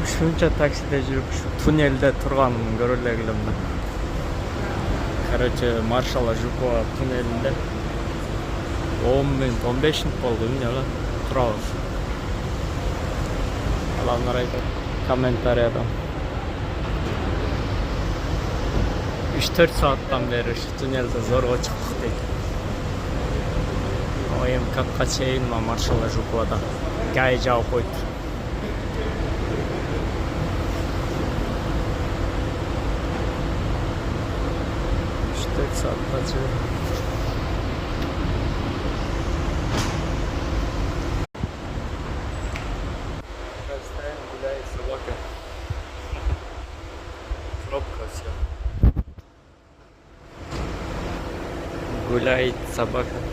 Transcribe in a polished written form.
Ушунча таксиде жүрүп ушу туннелде турганын көрө элем да. Короче, Маршала Жукова туннелинде 10 минут, 15 минут болду эмне турабыз. Alanlar aytат комментарияда. 3-4 сааттан бери ушу туннелде зорго чыктык дейт. ОМК чейин Маршала Жуковада гай жабып койду. 3-4 саатта жүрүп. Гуляет собака. Пробка все. Гуляет собака.